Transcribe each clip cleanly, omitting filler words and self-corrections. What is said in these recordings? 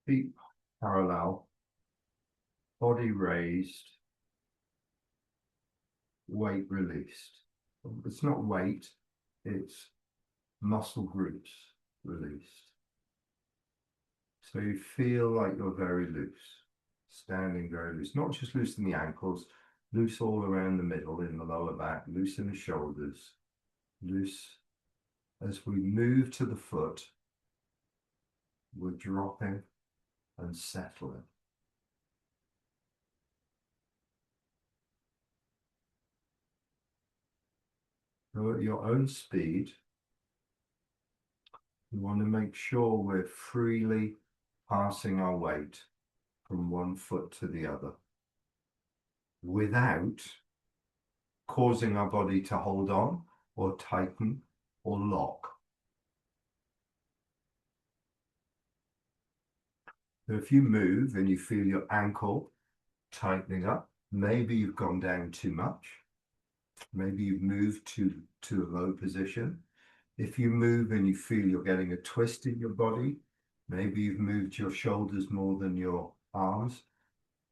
Feet parallel, body raised, weight released. It's not weight, it's muscle groups released. So you feel like you're very loose, standing very loose, not just loose in the ankles, loose all around the middle, in the lower back, loose in the shoulders, loose. As we move to the foot, we're dropping and settling. So at your own speed, you want to make sure we're freely passing our weight from one foot to the other without causing our body to hold on or tighten or lock. So if you move and you feel your ankle tightening up, maybe you've gone down too much. Maybe you've moved to a low position. If you move and you feel you're getting a twist in your body, maybe you've moved your shoulders more than your arms.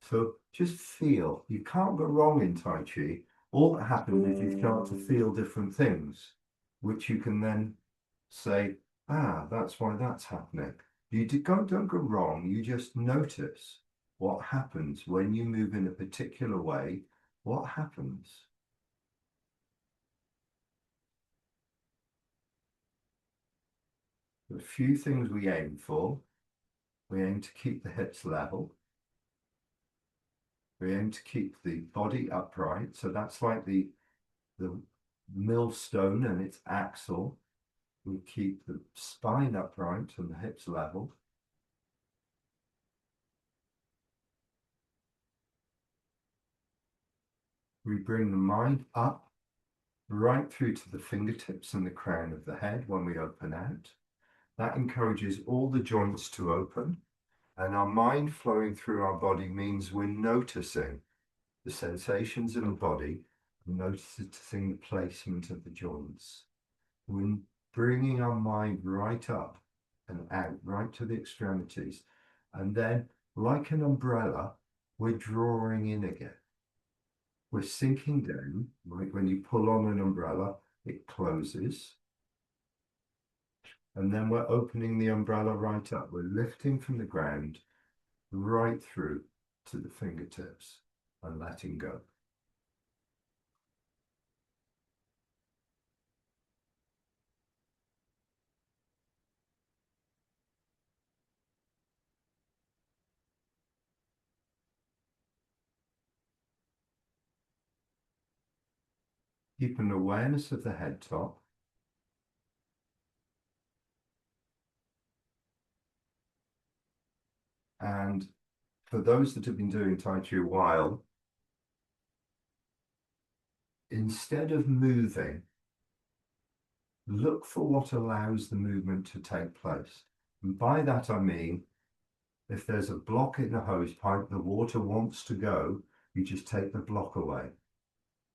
So just feel. You can't go wrong in Tai Chi. All that happens is you start to feel different things, which you can then say, ah, that's why that's happening. Don't go wrong. You just notice what happens when you move in a particular way. What happens? A few things we aim for. We aim to keep the hips level. We aim to keep the body upright. So that's like the millstone and its axle. We keep the spine upright and the hips level. We bring the mind up right through to the fingertips and the crown of the head when we open out. That encourages all the joints to open, and our mind flowing through our body means we're noticing the sensations in the body, noticing the placement of the joints. We're bringing our mind right up and out, right to the extremities. And then, like an umbrella, we're drawing in again. We're sinking down, like when you pull on an umbrella, it closes. And then we're opening the umbrella right up. We're lifting from the ground right through to the fingertips and letting go. Keep an awareness of the head top. And for those that have been doing Tai Chi a while, instead of moving, look for what allows the movement to take place. And by that I mean, if there's a block in the hose pipe, the water wants to go, you just take the block away.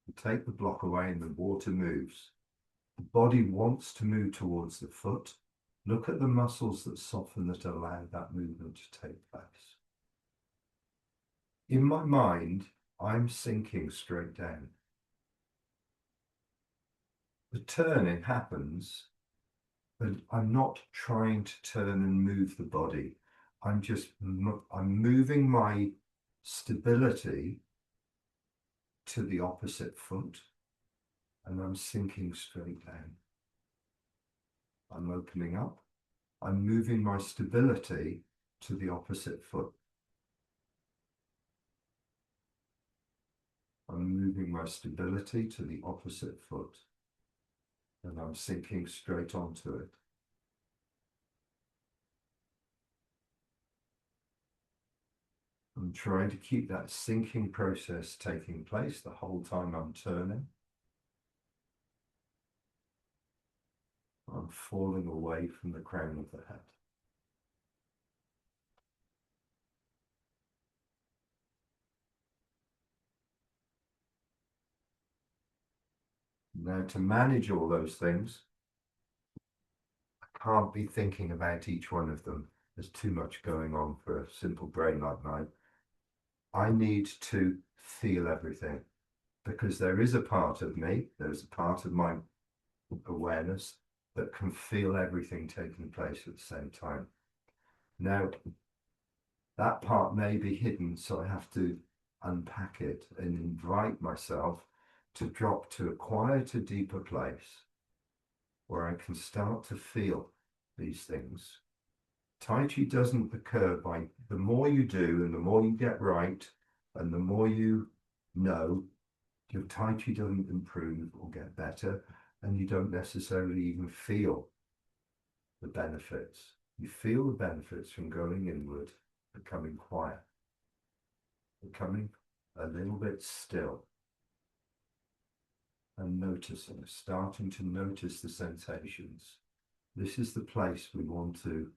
You take the block away and the water moves. The body wants to move towards the foot. Look at the muscles that soften, that allow that movement to take place. In my mind, I'm sinking straight down. The turning happens, but I'm not trying to turn and move the body. I'm moving my stability to the opposite foot, and I'm sinking straight down. I'm opening up. I'm moving my stability to the opposite foot. I'm moving my stability to the opposite foot, and I'm sinking straight onto it. I'm trying to keep that sinking process taking place the whole time I'm turning. I'm falling away from the crown of the head. Now, to manage all those things, I can't be thinking about each one of them. There's too much going on for a simple brain like mine. I need to feel everything because there is a part of me, there's a part of my awareness that can feel everything taking place at the same time. Now, that part may be hidden, so I have to unpack it and invite myself to drop to a quieter, deeper place where I can start to feel these things. Tai Chi doesn't occur by the more you do and the more you get right and the more you know, your Tai Chi doesn't improve or get better, and you don't necessarily even feel the benefits. You feel the benefits from going inward, becoming quiet, becoming a little bit still, and noticing, starting to notice the sensations. This is the place we want to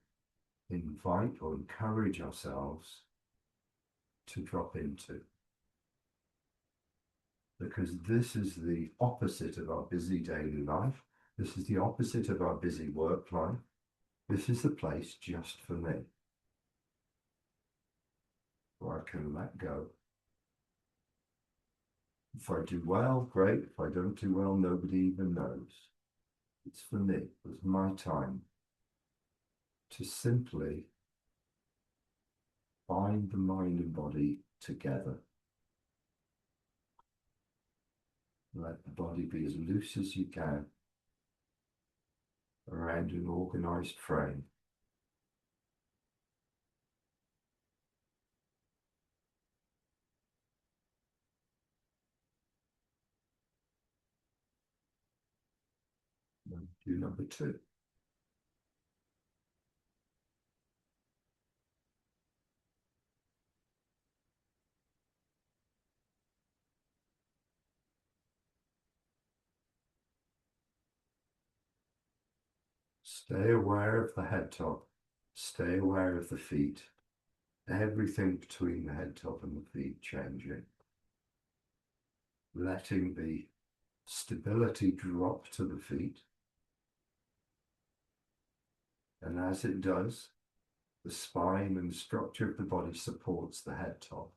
invite or encourage ourselves to drop into. Because this is the opposite of our busy daily life. This is the opposite of our busy work life. This is the place just for me, where I can let go. If I do well, great. If I don't do well, nobody even knows. It's for me. It's my time to simply bind the mind and body together. Let the body be as loose as you can around an organized frame. And do number 2. Stay aware of the head top. Stay aware of the feet. Everything between the head top and the feet changing. Letting the stability drop to the feet. And as it does, the spine and the structure of the body supports the head top.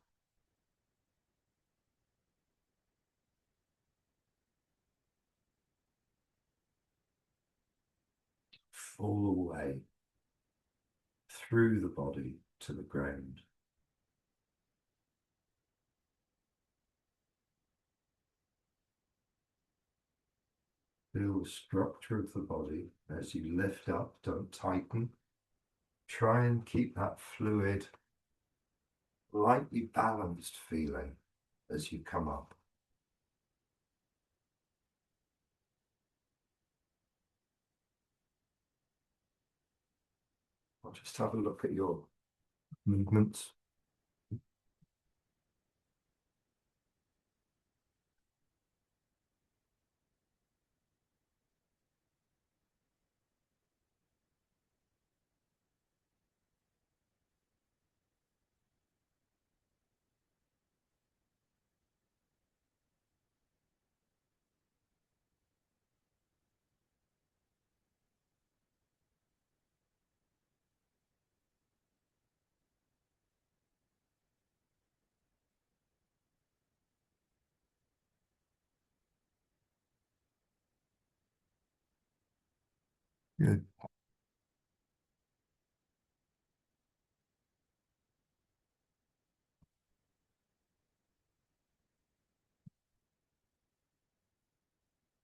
Fall away through the body to the ground. Feel the structure of the body as you lift up, don't tighten. Try and keep that fluid, lightly balanced feeling as you come up. I'll just have a look at your movements. Good.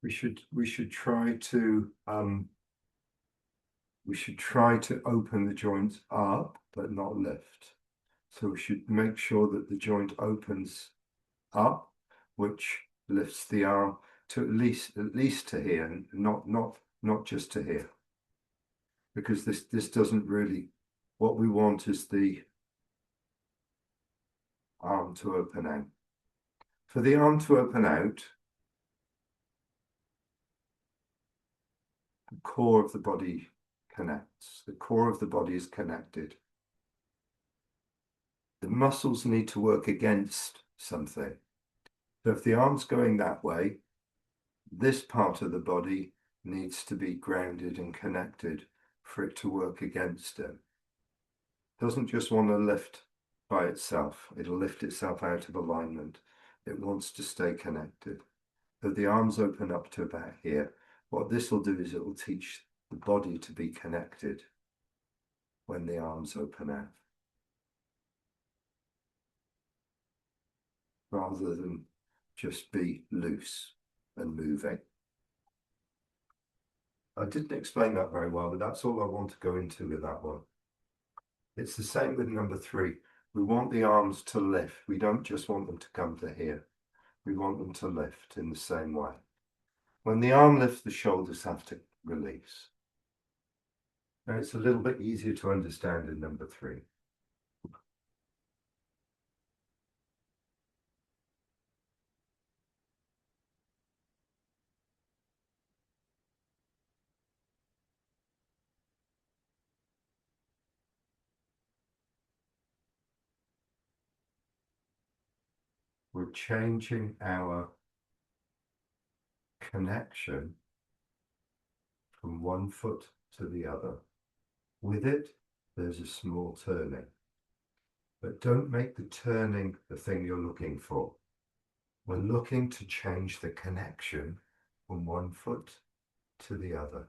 We should try to open the joints up but not lift. So we should make sure that the joint opens up, which lifts the arm to at least to here, and not just to here. Because this doesn't really, what we want is the arm to open out. For the arm to open out, the core of the body connects. The core of the body is connected. The muscles need to work against something. So if the arm's going that way, this part of the body needs to be grounded and connected for it to work against it. doesn't just want to lift by itself. It'll lift itself out of alignment. It wants to stay connected. But the arms open up to about here. What this will do is it will teach the body to be connected when the arms open out, rather than just be loose and moving. I didn't explain that very well, but that's all I want to go into with that one. It's the same with number 3. We want the arms to lift. We don't just want them to come to here. We want them to lift in the same way. When the arm lifts, the shoulders have to release. Now it's a little bit easier to understand in number 3. We're changing our connection from one foot to the other. With it, there's a small turning. But don't make the turning the thing you're looking for. We're looking to change the connection from one foot to the other.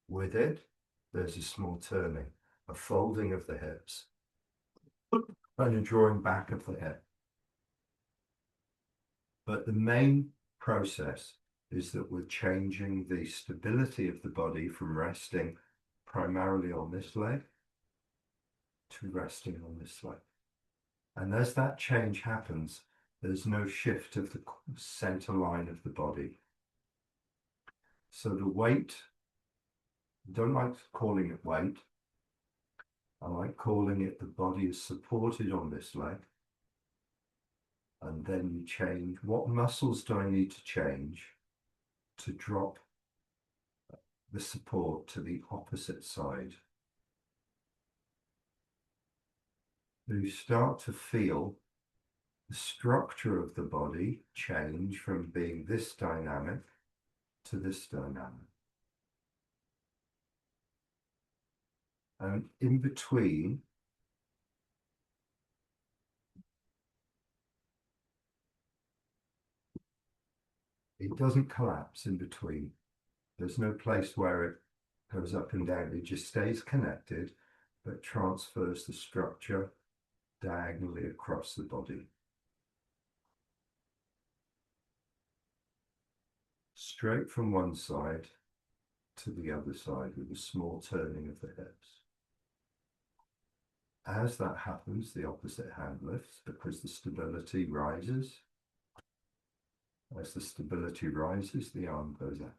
With it, there's a small turning, a folding of the hips, and a drawing back of the head. But the main process is that we're changing the stability of the body from resting primarily on this leg to resting on this leg. And as that change happens, there's no shift of the center line of the body. So the weight, I don't like calling it weight. I like calling it the body is supported on this leg. And then you change, what muscles do I need to change to drop the support to the opposite side? You start to feel the structure of the body change from being this dynamic to this dynamic. And in between, it doesn't collapse in between. There's no place where it goes up and down. It just stays connected, but transfers the structure diagonally across the body. Straight from one side to the other side with a small turning of the hips. As that happens, the opposite hand lifts because the stability rises. As the stability rises, the arm goes out.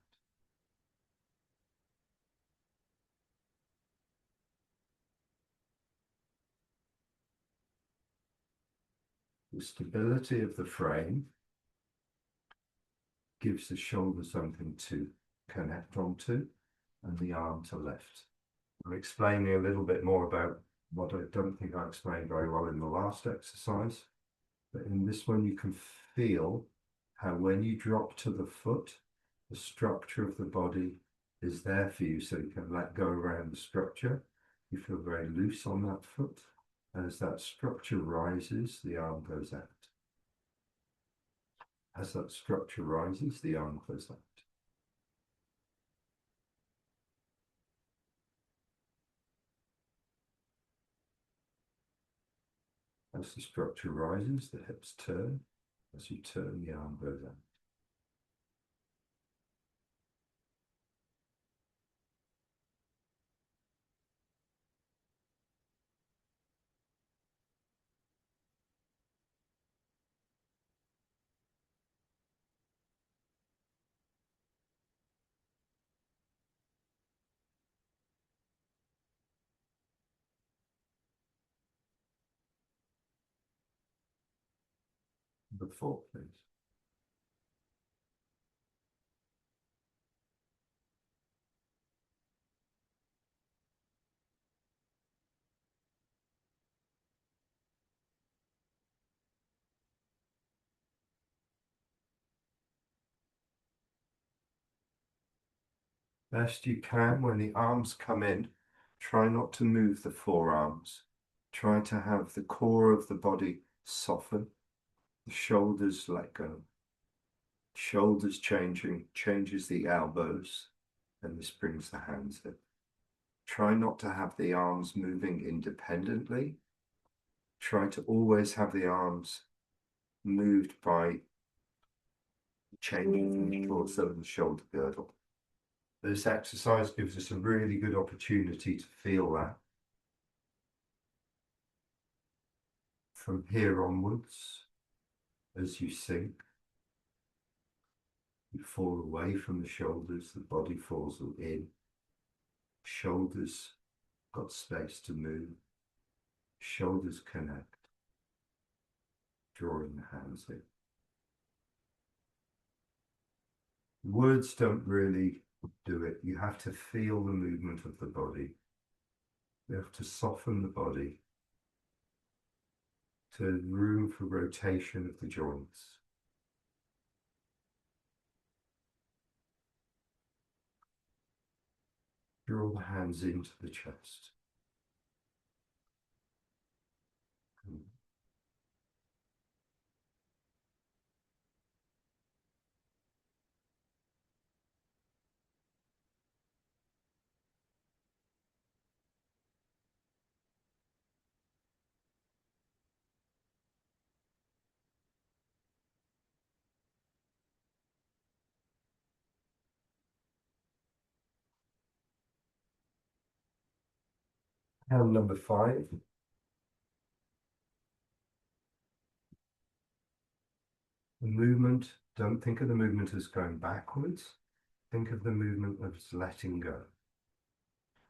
The stability of the frame gives the shoulder something to connect onto and the arm to lift. I'm explaining a little bit more about what I don't think I explained very well in the last exercise, but in this one you can feel how when you drop to the foot, the structure of the body is there for you, so you can let go around the structure. You feel very loose on that foot. As that structure rises, the arm goes out. As that structure rises, the arm goes out. As the structure rises, the hips turn. As you turn, the arm goes out. Number 4, please. Best you can when the arms come in, Try not to move the forearms. Try to have the core of the body soften. The shoulders let go. Shoulders changing, changes the elbows, and this brings the hands in. Try not to have the arms moving independently. Try to always have the arms moved by changing from the torso and the shoulder girdle. This exercise gives us a really good opportunity to feel that. From here onwards, as you sink, you fall away from the shoulders, the body falls in. Shoulders got space to move. Shoulders connect, drawing the hands in. Words don't really do it. You have to feel the movement of the body. You have to soften the body to room for rotation of the joints. Draw the hands into the chest. Hand number 5. The movement, don't think of the movement as going backwards. Think of the movement as letting go.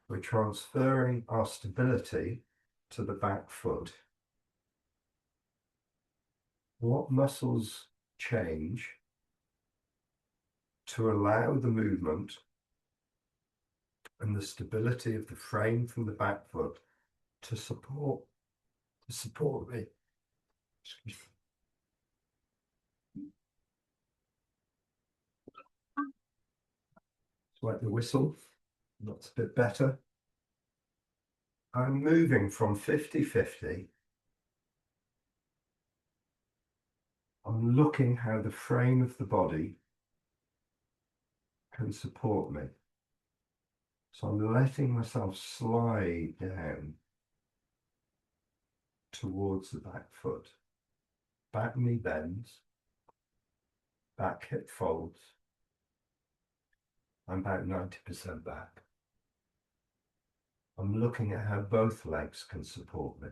We're transferring our stability to the back foot. What muscles change to allow the movement and the stability of the frame from the back foot to support me? Excuse me. Like the whistle, that's a bit better. I'm moving from 50-50. I'm looking how the frame of the body can support me. So I'm letting myself slide down towards the back foot. Back knee bends, back hip folds. I'm about 90% back. I'm looking at how both legs can support me.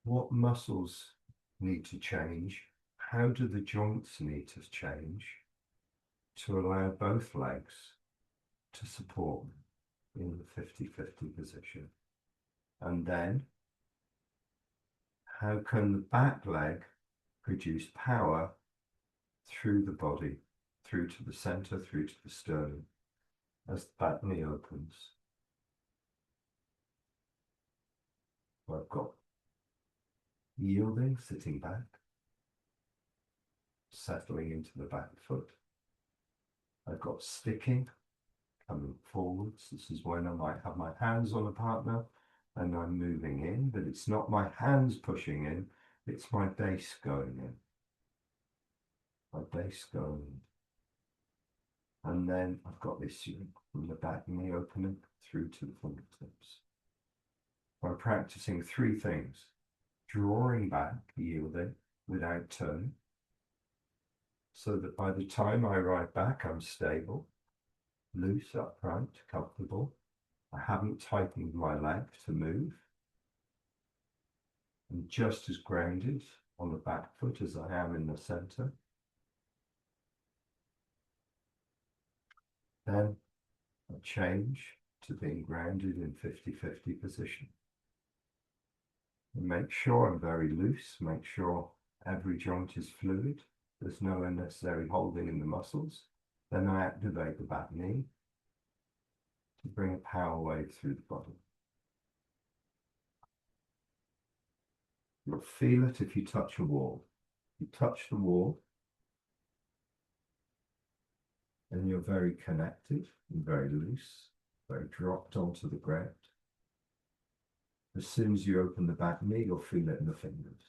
What muscles need to change? How do the joints need to change to allow both legs to support me in the 50-50 position? And then, how can the back leg produce power through the body, through to the center, through to the sternum, as the back knee opens? I've got yielding, sitting back, settling into the back foot. I've got sticking, coming forwards. This is when I might have my hands on a partner and I'm moving in, but it's not my hands pushing in, it's my base going in. My base going in. And then I've got this from the back knee opening through to the fingertips. I'm practicing 3 things: drawing back, yielding without turning, so that by the time I arrive back, I'm stable, loose, upright, comfortable. I haven't tightened my leg to move. I'm just as grounded on the back foot as I am in the center. Then I change to being grounded in 50-50 position. And make sure I'm very loose, make sure every joint is fluid. There's no unnecessary holding in the muscles. Then I activate the back knee to bring a power wave through the body. You'll feel it if you touch a wall. You touch the wall and you're very connected and very loose, Very dropped onto the ground. As soon as you open the back knee, you'll feel it in the fingers.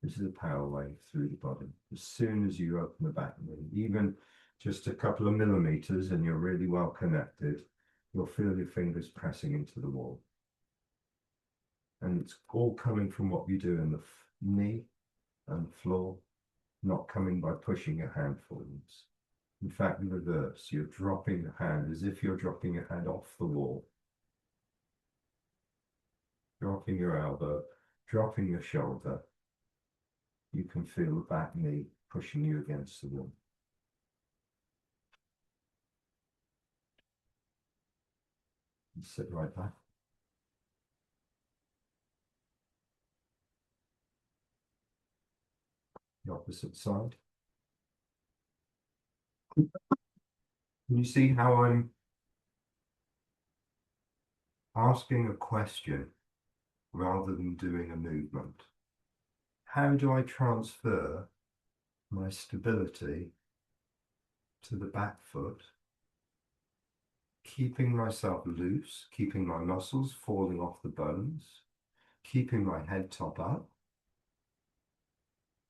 This is a power wave through the body. As soon as you open the back knee, even just a couple of millimeters and you're really well connected, you'll feel your fingers pressing into the wall. And it's all coming from what you do in the knee and the floor, not coming by pushing your hand forwards. In fact, the reverse, you're dropping the hand as if you're dropping your hand off the wall. Dropping your elbow, dropping your shoulder. You can feel the back knee pushing you against the wall. And sit right back. The opposite side. Can you see how I'm asking a question rather than doing a movement? How do I transfer my stability to the back foot, keeping myself loose, keeping my muscles falling off the bones, keeping my head top up,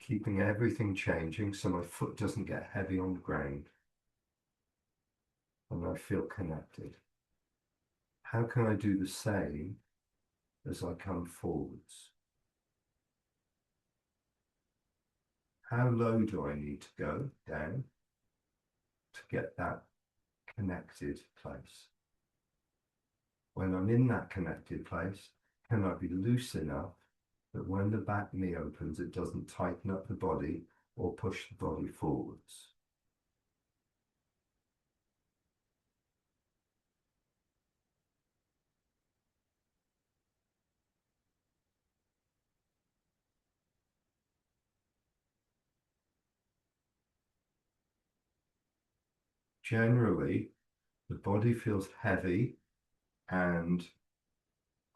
keeping everything changing so my foot doesn't get heavy on the ground and I feel connected? How can I do the same as I come forwards? How low do I need to go down to get that connected place? When I'm in that connected place, can I be loose enough that when the back knee opens, it doesn't tighten up the body or push the body forwards? Generally, the body feels heavy and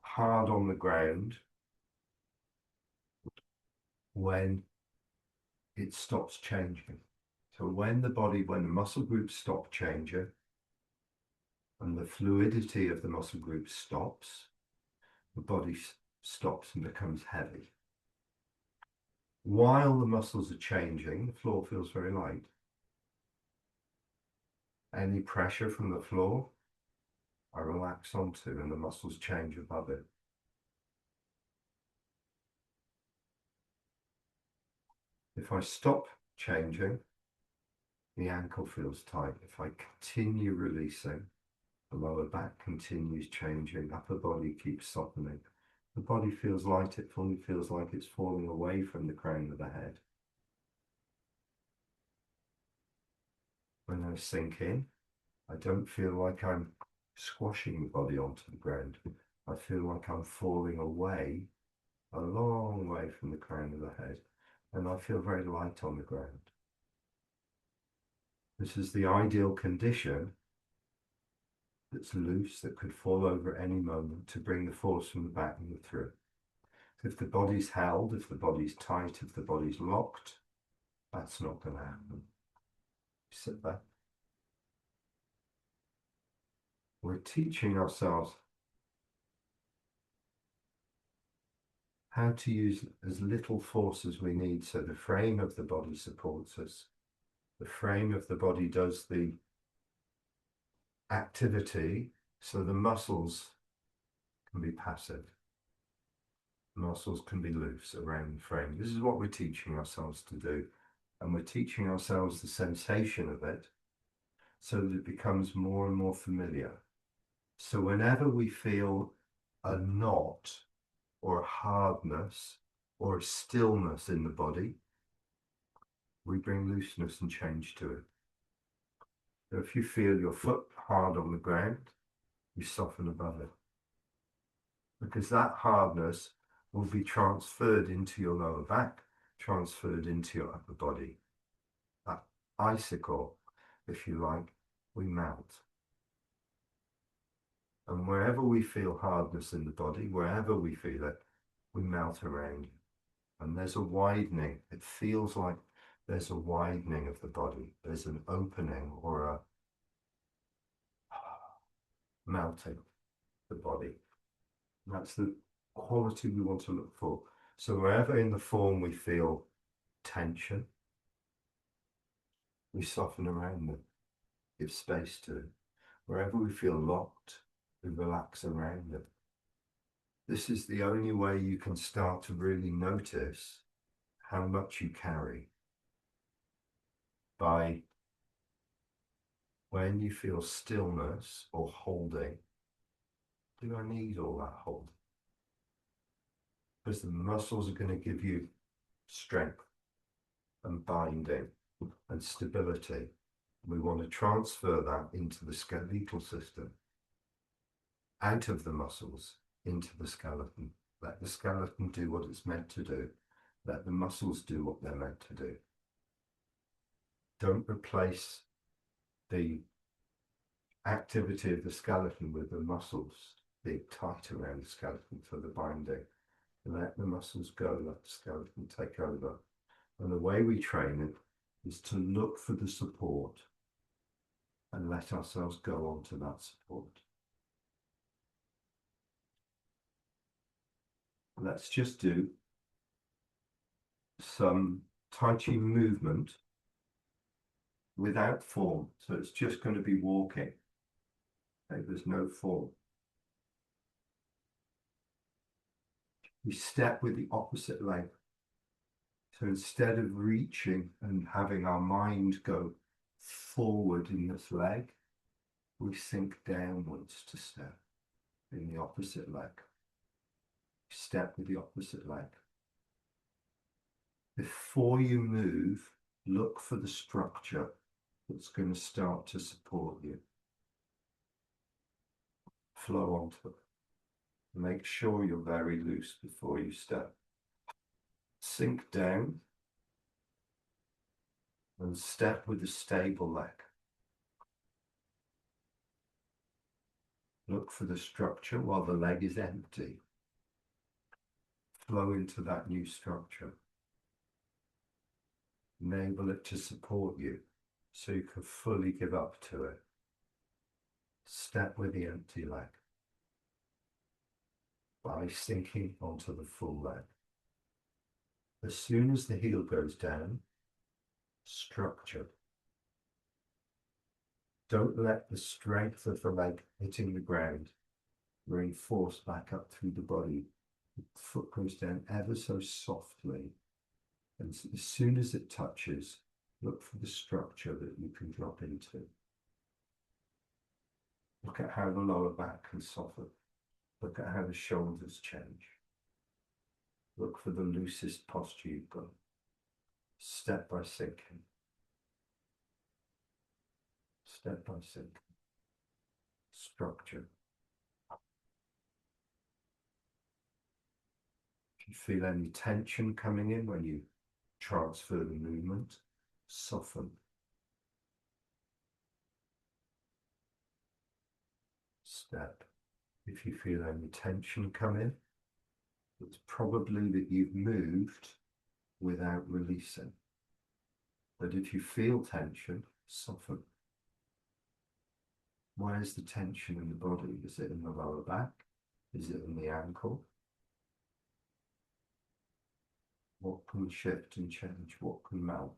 hard on the ground when it stops changing. So when the muscle groups stop changing and the fluidity of the muscle group stops, the body stops and becomes heavy. While the muscles are changing, the floor feels very light. Any pressure from the floor, I relax onto and the muscles change above it. If I stop changing, the ankle feels tight. If I continue releasing, the lower back continues changing, upper body keeps softening. The body feels light, it fully feels like it's falling away from the crown of the head. When I sink in, I don't feel like I'm squashing the body onto the ground. I feel like I'm falling away, a long way from the crown of the head, and I feel very light on the ground. This is the ideal condition that's loose, that could fall over at any moment to bring the force from the back and through. If the body's held, if the body's tight, if the body's locked, that's not going to happen. Sit back. We're teaching ourselves how to use as little force as we need so the frame of the body supports us. The frame of the body does the activity so the muscles can be passive. Muscles can be loose around the frame. This is what we're teaching ourselves to do. And we're teaching ourselves the sensation of it so that it becomes more and more familiar. So whenever we feel a knot or a hardness or a stillness in the body, we bring looseness and change to it. So if you feel your foot hard on the ground, you soften above it. Because that hardness will be transferred into your lower back, transferred into your upper body. That icicle, if you like, we melt. And wherever we feel hardness in the body, wherever we feel it, we melt around. And there's a widening. It feels like there's a widening of the body. There's an opening or melting the body. And that's the quality we want to look for. So wherever in the form we feel tension, we soften around them, give space to it. Wherever we feel locked, we relax around them. This is the only way you can start to really notice how much you carry, by when you feel stillness or holding. Do I need all that holding? Because the muscles are going to give you strength and binding and stability. We want to transfer that into the skeletal system, out of the muscles into the skeleton. Let the skeleton do what it's meant to do. Let the muscles do what they're meant to do. Don't replace the activity of the skeleton with the muscles being tight around the skeleton for the binding. Let the muscles go, let the skeleton take over. And the way we train it is to look for the support and let ourselves go on to that support. Let's just do some Tai Chi movement without form. So it's just going to be walking. Okay, there's no form. We step with the opposite leg. So instead of reaching and having our mind go forward in this leg, we sink downwards to step in the opposite leg. Step with the opposite leg. Before you move, look for the structure that's going to start to support you. Flow onto it. Make sure you're very loose before you step. Sink down and step with a stable leg. Look for the structure while the leg is empty. Flow into that new structure. Enable it to support you so you can fully give up to it. Step with the empty leg by sinking onto the full leg. As soon as the heel goes down, structure. Don't let the strength of the leg hitting the ground reinforce back up through the body. The foot goes down ever so softly. And as soon as it touches, look for the structure that you can drop into. Look at how the lower back can soften. Look at how the shoulders change. Look for the loosest posture you've got. Step by sinking. Step by sinking. Structure. If you feel any tension coming in when you transfer the movement, soften. Step. If you feel any tension come in, it's probably that you've moved without releasing. But if you feel tension, soften. Where's the tension in the body? Is it in the lower back? Is it in the ankle? What can shift and change? What can melt?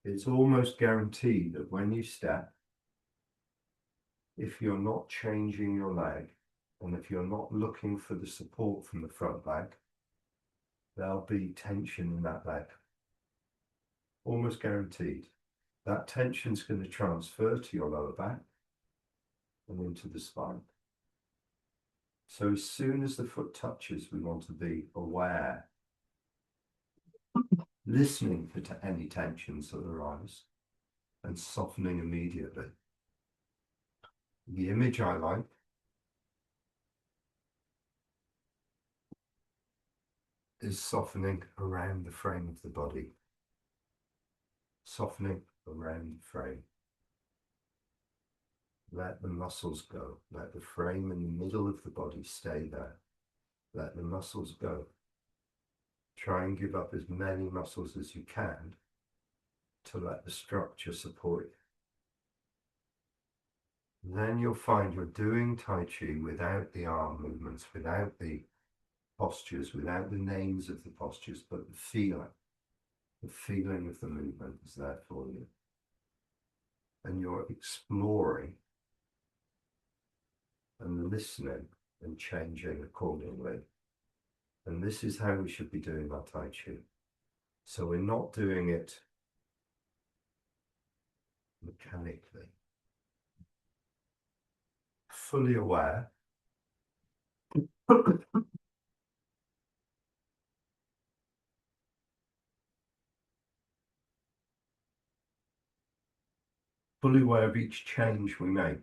It's almost guaranteed that when you step, if you're not changing your leg, and if you're not looking for the support from the front leg, there'll be tension in that leg. Almost guaranteed. That tension's going to transfer to your lower back and into the spine. So as soon as the foot touches, we want to be aware, listening for any tensions that arise, and softening immediately. The image I like is softening around the frame of the body. Softening around the frame. Let the muscles go. Let the frame in the middle of the body stay there. Let the muscles go. Try and give up as many muscles as you can to let the structure support you. Then you'll find you're doing Tai Chi without the arm movements, without the postures, without the names of the postures, but the feeling of the movement is there for you. And you're exploring and listening and changing accordingly. And this is how we should be doing our Tai Chi. So we're not doing it mechanically. Fully aware. Fully aware of each change we make.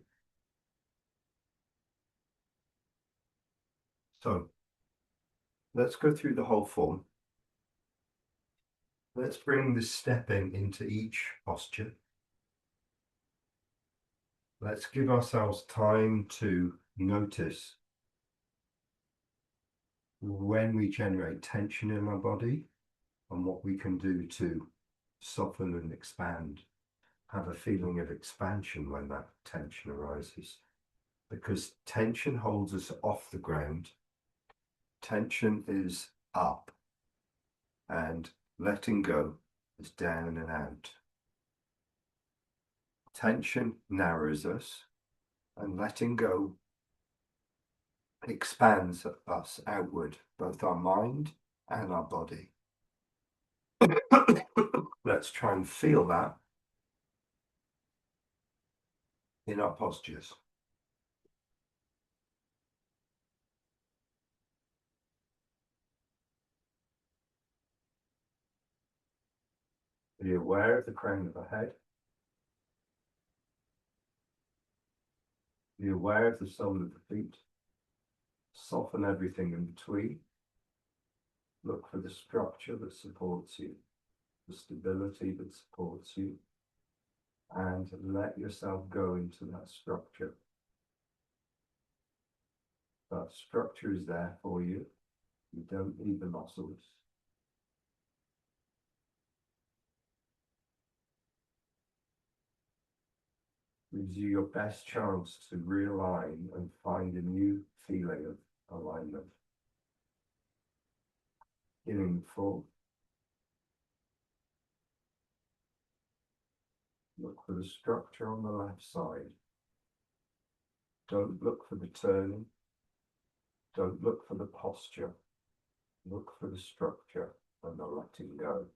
So let's go through the whole form. Let's bring the stepping into each posture. Let's give ourselves time to notice when we generate tension in our body and what we can do to soften and expand. Have a feeling of expansion when that tension arises. Because tension holds us off the ground. Tension is up, and letting go is down and out. Tension narrows us, and letting go expands us outward, both our mind and our body. Let's try and feel that in our postures. Be aware of the crown of the head. Be aware of the sole of the feet. Soften everything in between. Look for the structure that supports you, the stability that supports you, and let yourself go into that structure. That structure is there for you. You don't need the muscles. Gives you your best chance to realign and find a new feeling of alignment. Feeling full. Look for the structure on the left side. Don't look for the turning. Don't look for the posture. Look for the structure and the letting go.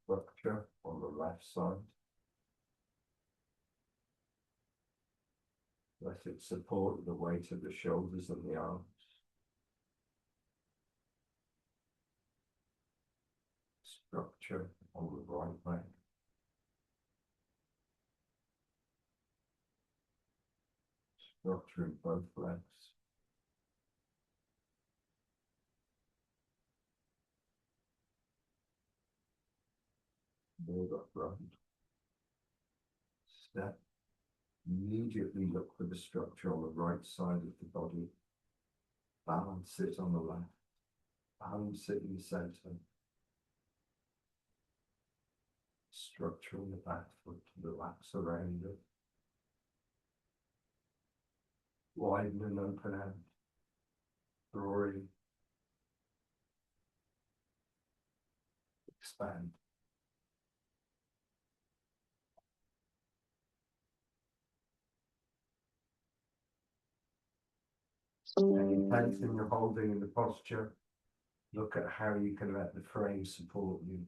Structure on the left side. Let it support the weight of the shoulders and the arms. Structure on the right leg. Structure in both legs. Move upright. Step. Immediately look for the structure on the right side of the body. Balance it on the left. Balance it in the center. Structure on the back foot. Relax around it. Widen and open out. Drawing. Expand. Any tension you're holding in the posture, look at how you can let the frame support you.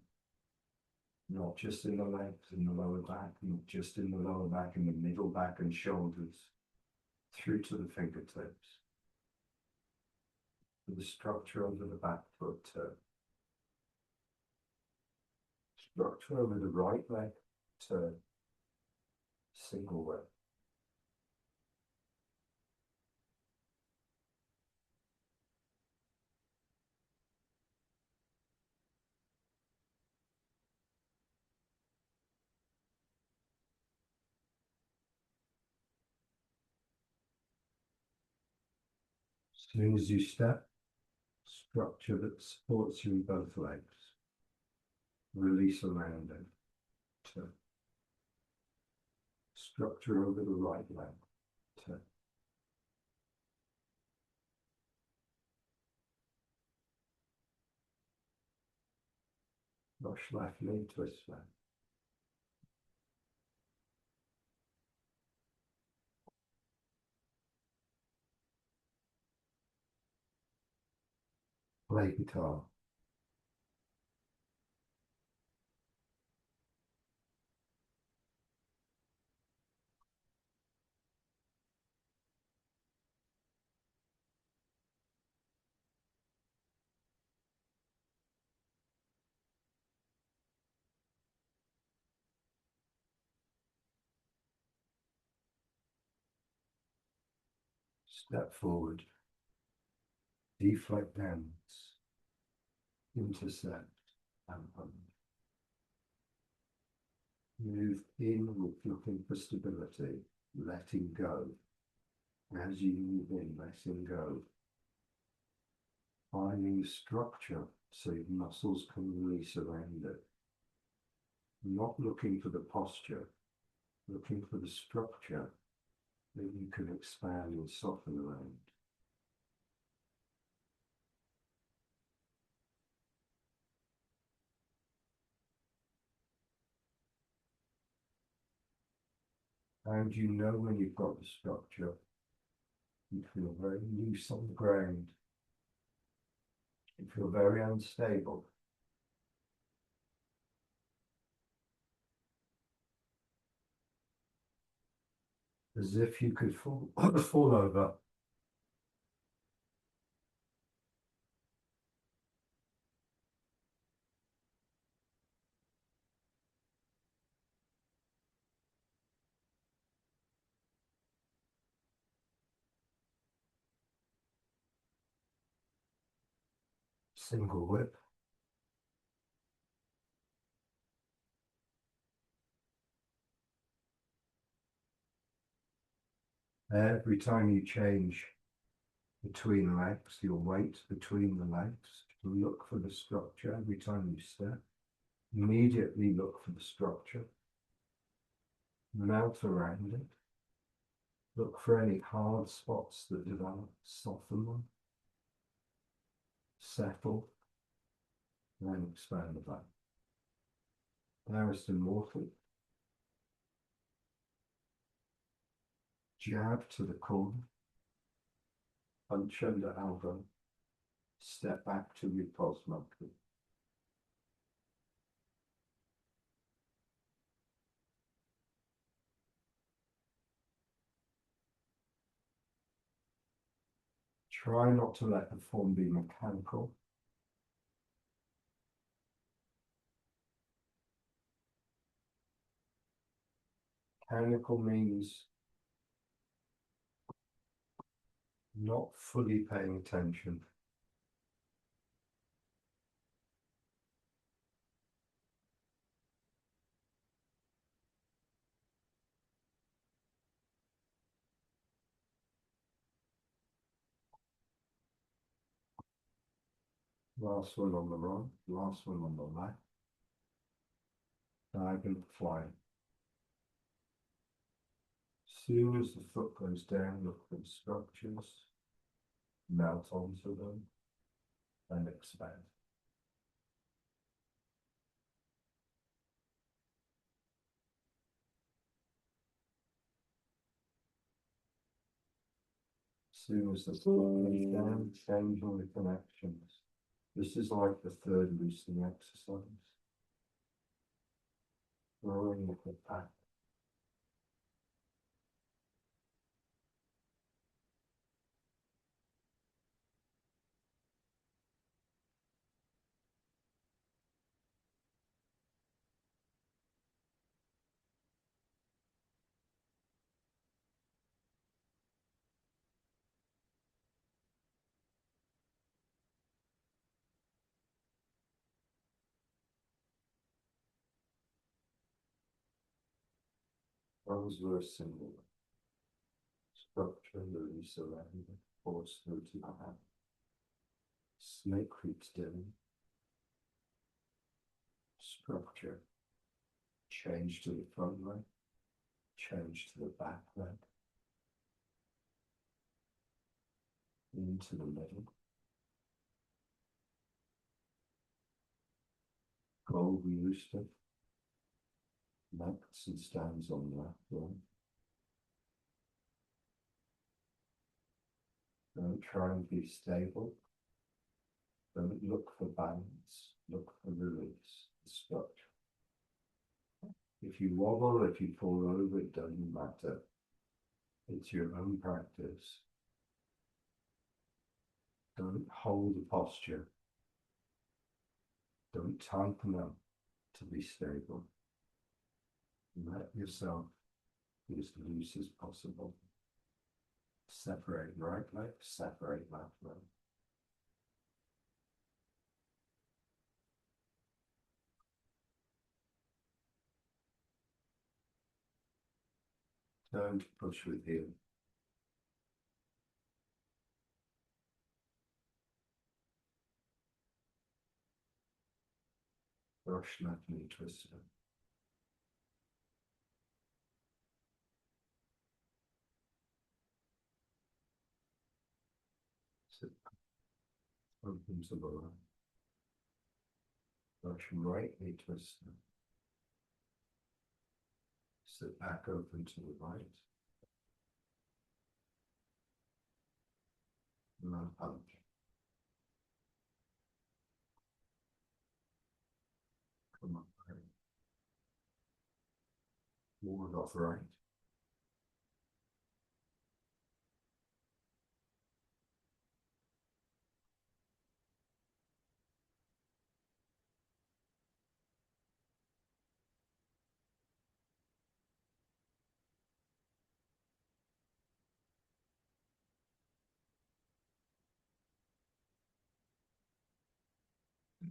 Not just in the legs and the lower back, not just in the lower back and the middle back and shoulders, through to the fingertips. To the structure under the back foot turn. Structure over the right leg turn. Single leg. soon as you step, structure that supports you in both legs. Release around it. Turn. Structure over the right leg. Turn. Rush left knee, twist left. Play guitar. Step forward. Deflect downwards. Intercept and hunt. Move inward, looking for stability, letting go. As you move in, letting go. Finding structure so your muscles can release around it. Not looking for the posture, looking for the structure that you can expand and soften around. How do you know when you've got the structure? You feel very loose on the ground. You feel very unstable. As if you could fall, fall over. Single whip. Every time you change between legs, your weight between the legs, look for the structure every time you step. Immediately look for the structure. Melt around it. Look for any hard spots that develop, soften them. Settle, then expand the back. Barristan Mortal. Jab to the corner. Punch under elbow. Step back to repulse monkey. Try not to let the form be mechanical. Mechanical means not fully paying attention. Last one on the right, last one on the left. Diagonal fly. Soon as the foot goes down, look for the structures, melt onto them, and expand. Soon as the foot goes down, change all the connections. This is like the third loosening exercise. Throwing the back. Transverse single. Structure. Turn the release around, force through to the hand. Snake creeps down. Structure. Change to the front leg. Change to the back leg. Into the middle. Gold rooster. Necks and stands on the left leg. Don't try and be stable. Don't look for balance. Look for release. Structure. If you wobble, if you fall over, it doesn't matter. It's your own practice. Don't hold the posture. Don't tighten up to be stable. Let yourself be as loose as possible. Separate right leg, separate left leg. Don't push with heel. Brush left knee twister. Sit back. Open to the right. Brush right knee twister. Sit back, open to the right. No punch. Come on, right. Ward off right.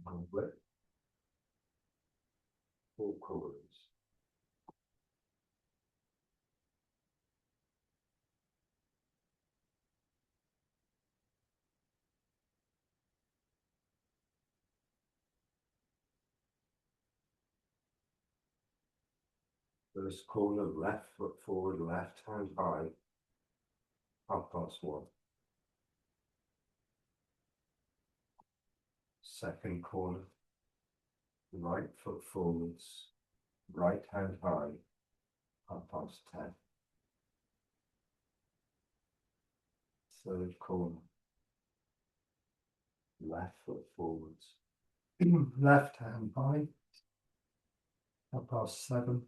Complete. Four quarters. First corner, left foot forward, left hand high, half past one. Second corner, right foot forwards, right hand high, half past 10. Third corner, left foot forwards, left hand high, half past 7.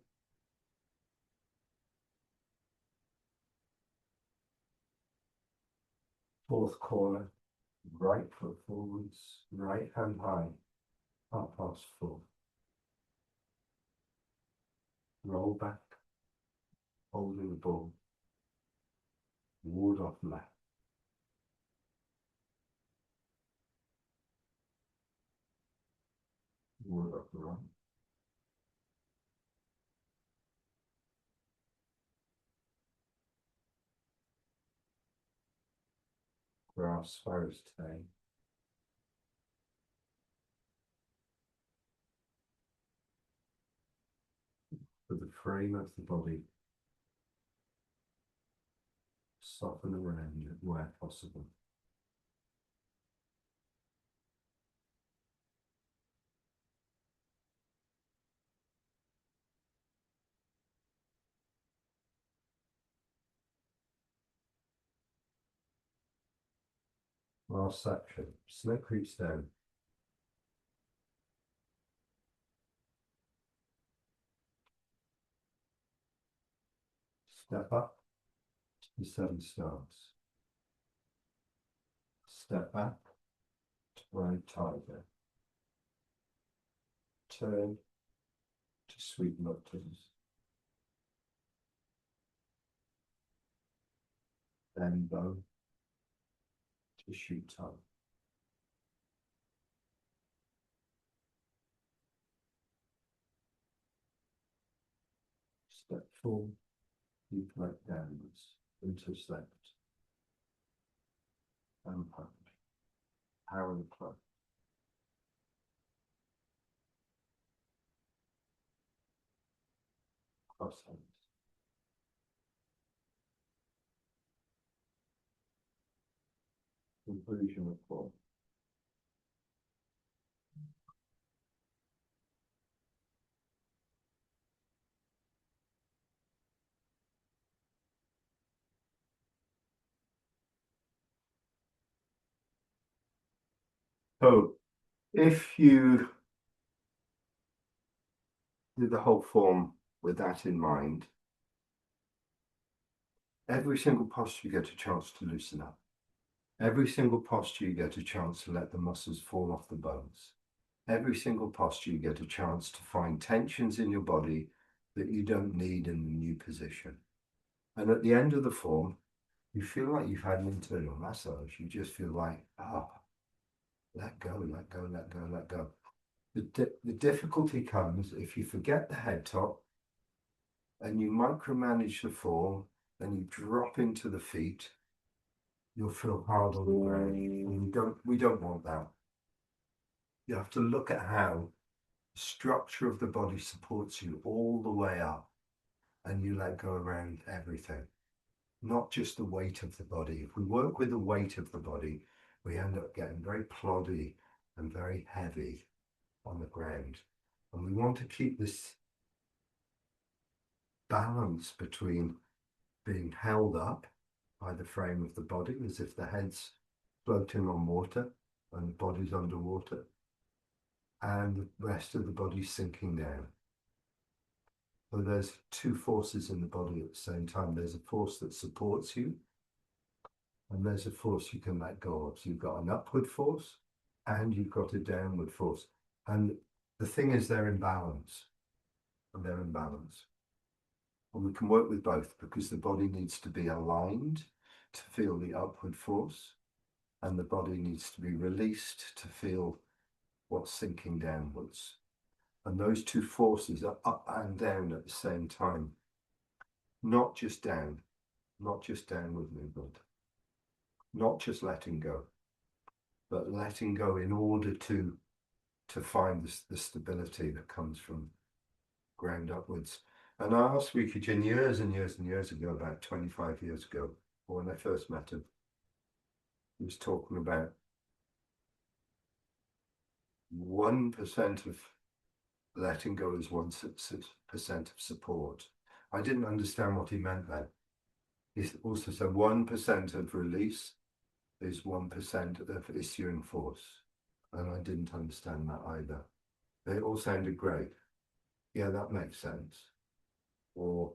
Fourth corner, right foot forwards, right hand high, half past 4. Roll back, holding the ball, ward off left. Ward off right. Grasp first today. For the frame of the body, soften around it where possible. Last section, snake creeps down. Step up to 7 stars. Step back to right tiger. Turn to sweep lotus. Then bow to shoot tongue. Step 4, deep right downwards, intercept and punch. Power and clutch. Cross hands. Conclusion of form. So if you do the whole form with that in mind, every single posture you get a chance to loosen up. Every single posture you get a chance to let the muscles fall off the bones. Every single posture you get a chance to find tensions in your body that you don't need in the new position. And at the end of the form, you feel like you've had an internal massage. You just feel like, let go, let go, let go, let go. The difficulty comes if you forget the head top and you micromanage the form and you drop into the feet, you'll feel hard on the ground. And we don't want that. You have to look at how the structure of the body supports you all the way up and you let go around everything, not just the weight of the body. If we work with the weight of the body, we end up getting very ploddy and very heavy on the ground. And we want to keep this balance between being held up by the frame of the body as if the head's floating on water and the body's underwater and the rest of the body sinking down. So there's two forces in the body at the same time. There's a force that supports you and there's a force you can let go of. So you've got an upward force and you've got a downward force. And the thing is they're in balance. And they're in balance. And we can work with both because the body needs to be aligned to feel the upward force and the body needs to be released to feel what's sinking downwards. And those two forces are up and down at the same time. Not just down, not just downward movement, not just letting go, but letting go in order to find the stability that comes from ground upwards. And I asked Rikijin years and years and years ago, about 25 years ago, when I first met him, he was talking about 1% of letting go is 1% of support. I didn't understand what he meant then. He also said 1% of release is 1% of issuing force. And I didn't understand that either. They all sounded great. Yeah, that makes sense. Or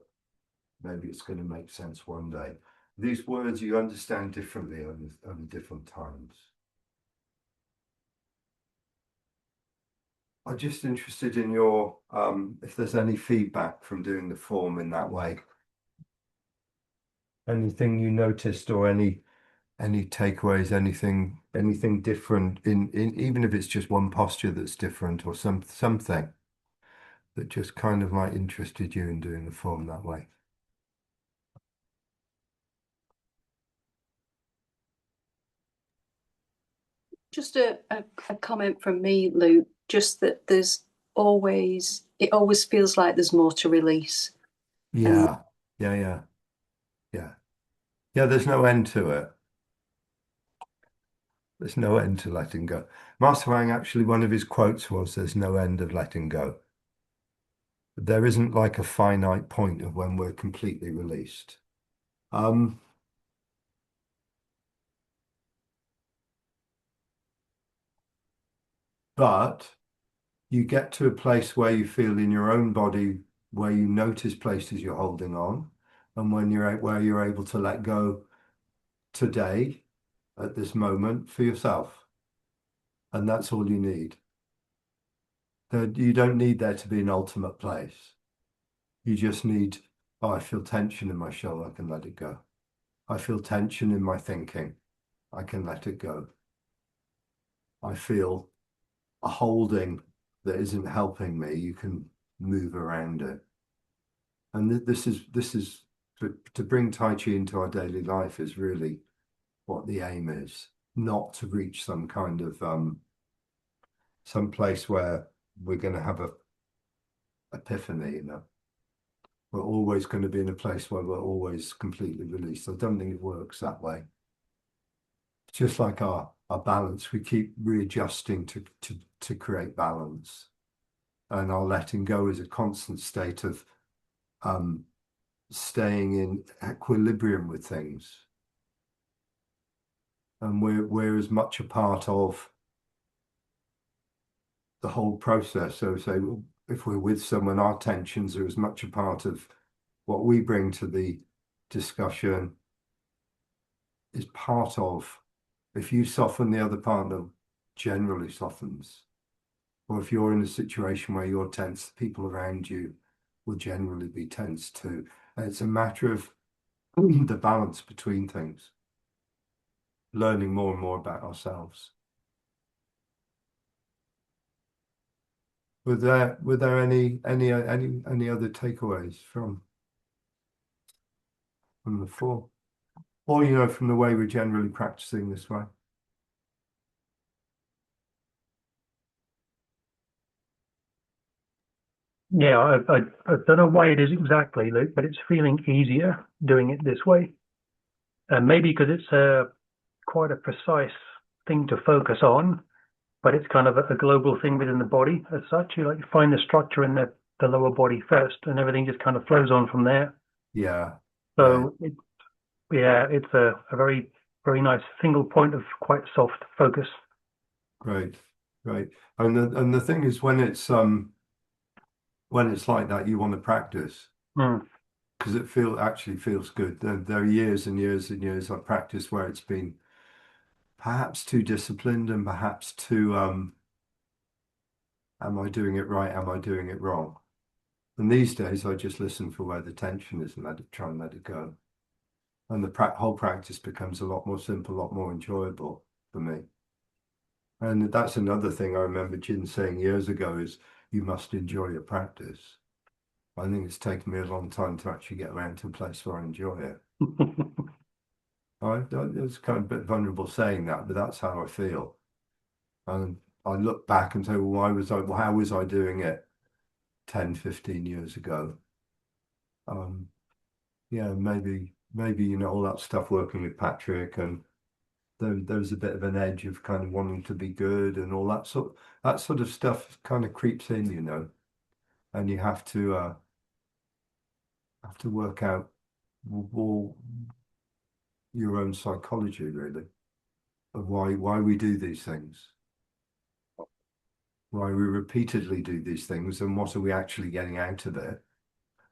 maybe it's going to make sense one day. These words you understand differently over different times. I'm just interested in your, if there's any feedback from doing the form in that way. Anything you noticed or any takeaways, anything different in even if it's just one posture that's different or something that just kind of like interested you in doing the form that way. Just a comment from me, Luke, just that it always feels like there's more to release. Yeah, yeah. Yeah, there's no end to it. There's no end to letting go. Master Wang actually, one of his quotes was, "There's no end of letting go." There isn't like a finite point of when we're completely released. But you get to a place where you feel in your own body where you notice places you're holding on, and when where you're able to let go today at this moment for yourself. And that's all you need. You don't need there to be an ultimate place. You just need, oh, I feel tension in my shoulder, I can let it go. I feel tension in my thinking, I can let it go. I feel a holding that isn't helping me, you can move around it. And this is to bring Tai Chi into our daily life is really what the aim is. not to reach some kind of some place where we're going to have a epiphany, you know. We're always going to be in a place where we're always completely released. I don't think it works that way. Just like our balance, we keep readjusting to create balance. And our letting go is a constant state of staying in equilibrium with things. And we're as much a part of the whole process. So say if we're with someone, our tensions are as much a part of what we bring to the discussion is part of. If you soften, the other partner generally softens. Or if you're in a situation where you're tense, the people around you will generally be tense too. And it's a matter of the balance between things, learning more and more about ourselves. Were there any other takeaways from the four? Or, you know, from the way we're generally practicing this way? Yeah, I don't know why it is exactly, Luke, but it's feeling easier doing it this way. And maybe because it's quite a precise thing to focus on, but it's kind of a global thing within the body as such. You like find the structure in the lower body first, and everything just kind of flows on from there. Yeah. So it's a very, very nice single point of quite soft focus. Great, great. And the thing is when it's like that, you want to practice Mm. because it actually feels good. There are years and years and years I've practiced where it's been perhaps too disciplined and perhaps too am I doing it right? Am I doing it wrong? And these days I just listen for where the tension is and try and let it go. And the whole practice becomes a lot more simple, a lot more enjoyable for me. And that's another thing I remember Jin saying years ago is you must enjoy your practice. I think it's taken me a long time to actually get around to a place where I enjoy it. It's kind of a bit vulnerable saying that, but that's how I feel. And I look back and say, well, how was I doing it 10, 15 years ago? Yeah, maybe, you know, all that stuff working with Patrick and there was a bit of an edge of kind of wanting to be good and all that sort of stuff kind of creeps in, you know, and you have to work out all your own psychology really of why we do these things, why we repeatedly do these things, and what are we actually getting out of it,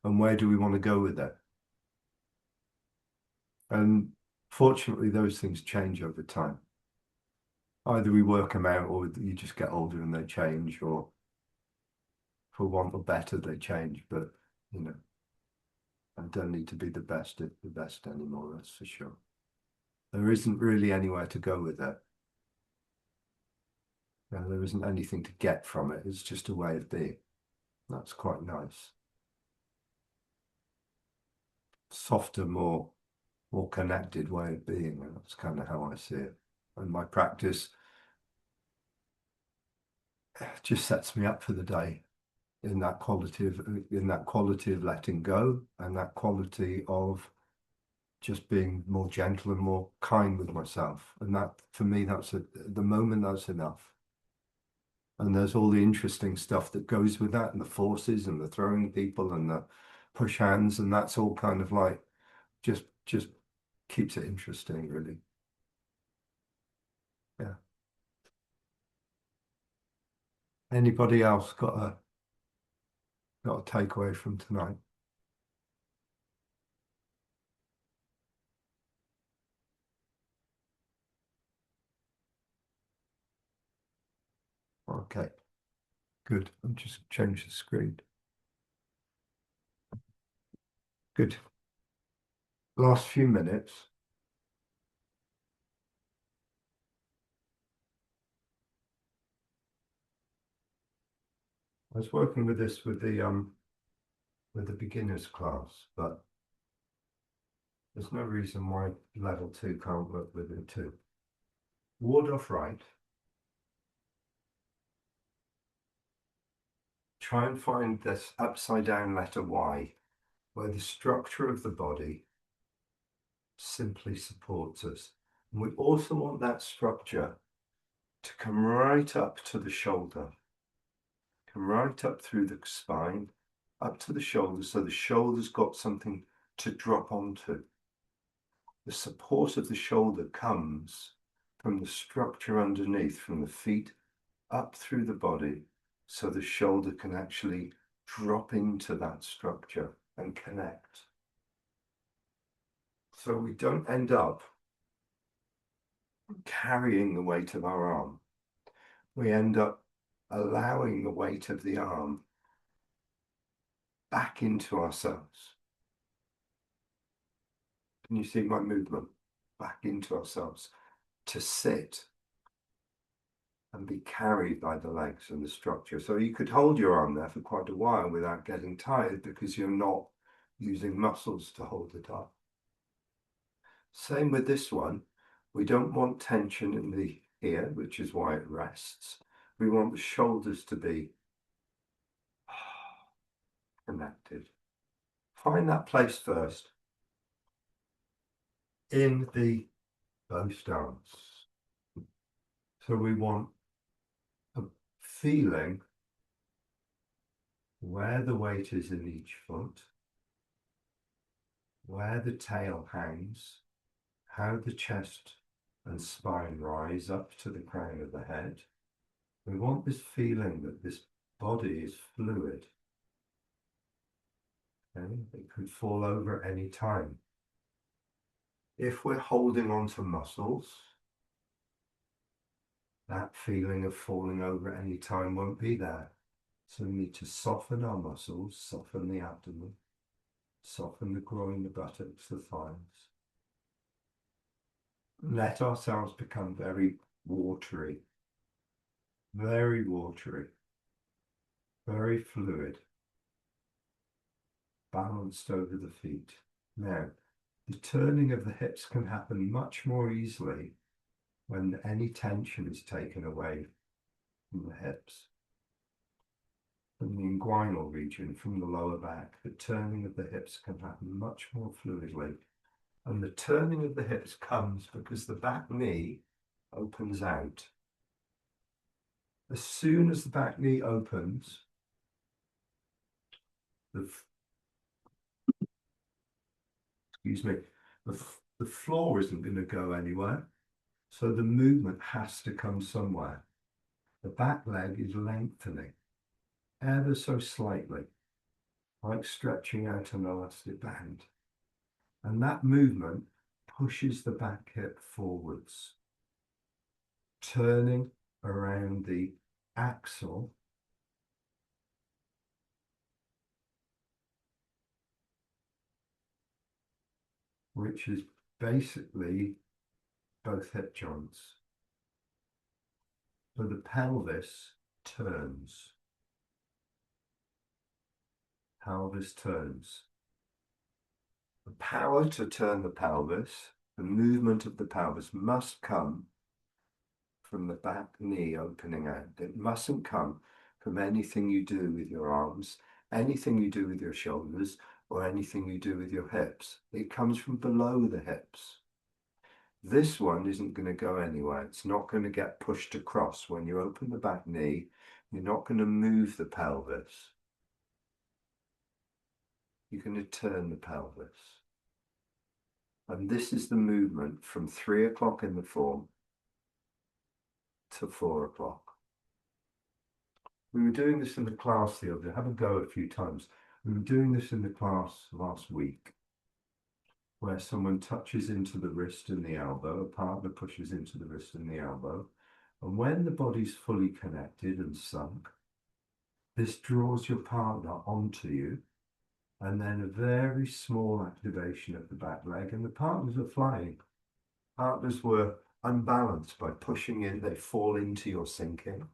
and where do we want to go with it? And fortunately, those things change over time. Either we work them out, or you just get older and they change, or for want of better, they change. But you know, I don't need to be the best at the best anymore. That's for sure. There isn't really anywhere to go with it. There isn't anything to get from it. It's just a way of being. That's quite nice. Softer, more connected way of being. And that's kind of how I see it. And my practice just sets me up for the day in that quality of letting go and that quality of just being more gentle and more kind with myself. And that for me, that's at the moment that's enough. And there's all the interesting stuff that goes with that, and the forces and the throwing people and the push hands, and that's all kind of like just keeps it interesting, really. Yeah. Anybody else got a takeaway from tonight? Okay, good. I'll just change the screen. Good. Last few minutes. I was working with this with the beginners class, but there's no reason why level 2 can't work with it too. ward off right. Try and find this upside down letter Y, where the structure of the body simply supports us. And we also want that structure to come right up to the shoulder, come right up through the spine, up to the shoulder, so the shoulder's got something to drop onto. The support of the shoulder comes from the structure underneath, from the feet up through the body, so the shoulder can actually drop into that structure and connect. So we don't end up carrying the weight of our arm. We end up allowing the weight of the arm back into ourselves. Can you see my movement? Back into ourselves to sit and be carried by the legs and the structure. So you could hold your arm there for quite a while without getting tired because you're not using muscles to hold it up. Same with this one. We don't want tension in the ear, which is why it rests. We want the shoulders to be connected. Find that place first in the bow stance. So we want a feeling where the weight is in each foot, where the tail hangs, how the chest and spine rise up to the crown of the head. We want this feeling that this body is fluid. Okay? It could fall over at any time. If we're holding on to muscles, that feeling of falling over at any time won't be there. So we need to soften our muscles, soften the abdomen, soften the groin, the buttocks, the thighs. Let ourselves become very watery, very fluid, balanced over the feet. Now, the turning of the hips can happen much more easily when any tension is taken away from the hips. From the inguinal region, from the lower back, the turning of the hips can happen much more fluidly. And the turning of the hips comes because the back knee opens out. As soon as the back knee opens, the floor isn't going to go anywhere. So the movement has to come somewhere. The back leg is lengthening ever so slightly, like stretching out an elastic band. And that movement pushes the back hip forwards, turning around the axle, which is basically both hip joints. So the pelvis turns. Pelvis turns. The power to turn the pelvis, the movement of the pelvis must come from the back knee opening out. It mustn't come from anything you do with your arms, anything you do with your shoulders, or anything you do with your hips. It comes from below the hips. This one isn't going to go anywhere. It's not going to get pushed across. When you open the back knee, you're not going to move the pelvis. You're going to turn the pelvis. And this is the movement from 3 o'clock in the form to 4 o'clock. We were doing this in the class the other day. Have a go a few times. We were doing this in the class last week, where someone touches into the wrist and the elbow, a partner pushes into the wrist and the elbow. And when the body's fully connected and sunk, this draws your partner onto you, and then a very small activation of the back leg, and the partners are flying. Partners were unbalanced by pushing in, they fall into your sinking.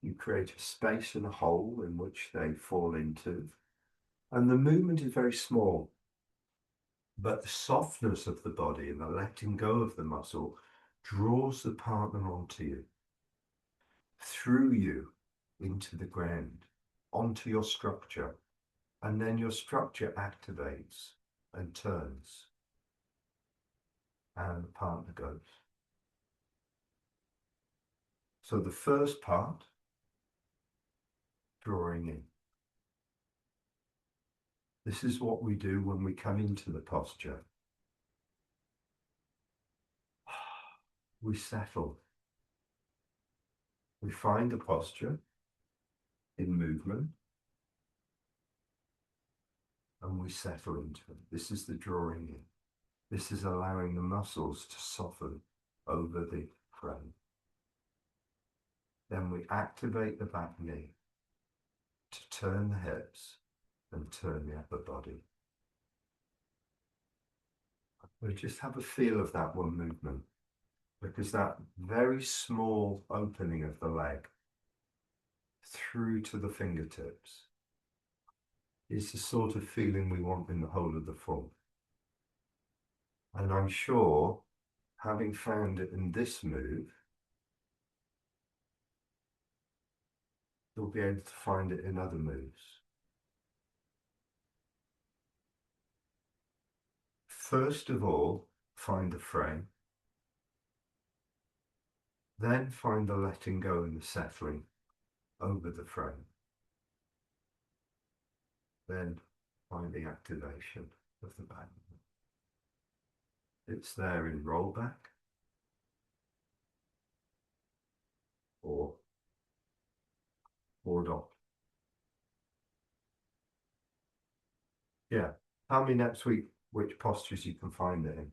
You create a space and a hole in which they fall into. And the movement is very small, but the softness of the body and the letting go of the muscle draws the partner onto you, through you, into the ground, onto your structure, and then your structure activates and turns, and the partner goes. So the first part, drawing in. This is what we do when we come into the posture. We settle. We find the posture in movement, and we settle into it. This is the drawing in. This is allowing the muscles to soften over the frame. Then we activate the back knee to turn the hips and turn the upper body. We just have a feel of that one movement, because that very small opening of the leg through to the fingertips is the sort of feeling we want in the whole of the form. And I'm sure, having found it in this move, you'll be able to find it in other moves. First of all, find the frame. Then find the letting go and the settling over the frame. Then find the activation of the back. It's there in rollback or dot. Yeah, tell me next week which postures you can find it in.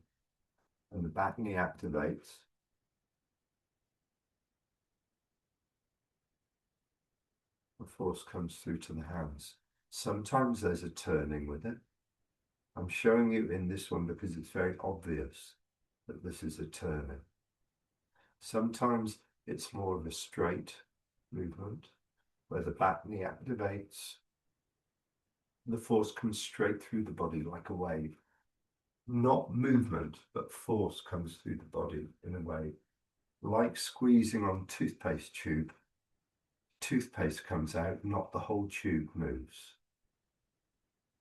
And the back knee activates. The force comes through to the hands. Sometimes there's a turning with it. I'm showing you in this one because it's very obvious that this is a turning. Sometimes it's more of a straight movement where the back knee activates. The force comes straight through the body like a wave. Not movement, but force comes through the body in a way, like squeezing on a toothpaste tube. Toothpaste comes out, not the whole tube moves.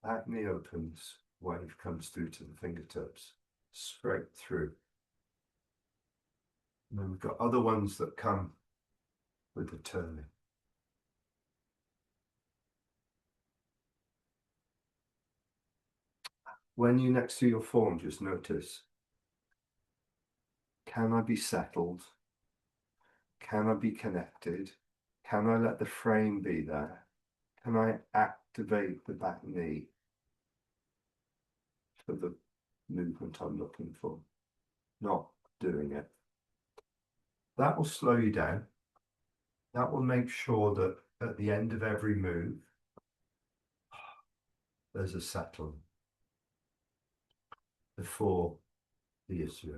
Back knee opens, wave comes through to the fingertips, straight through. And then we've got other ones that come with the turning. When you next do your form, just notice, can I be settled? Can I be connected? Can I let the frame be there? Can I activate the back knee for the movement I'm looking for? Not doing it. That will slow you down. That will make sure that at the end of every move, there's a settling before the issue.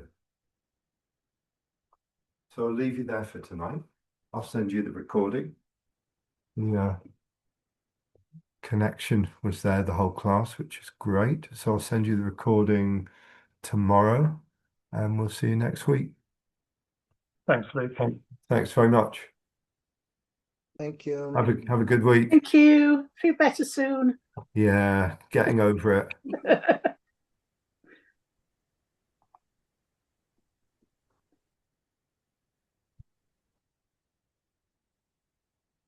So I'll leave you there for tonight. I'll send you the recording. The connection was there the whole class, which is great. So I'll send you the recording tomorrow, and we'll see you next week. Thanks, Luke. Thanks very much. Thank you. Have a good week. Thank you. Feel better soon. Yeah, getting over it.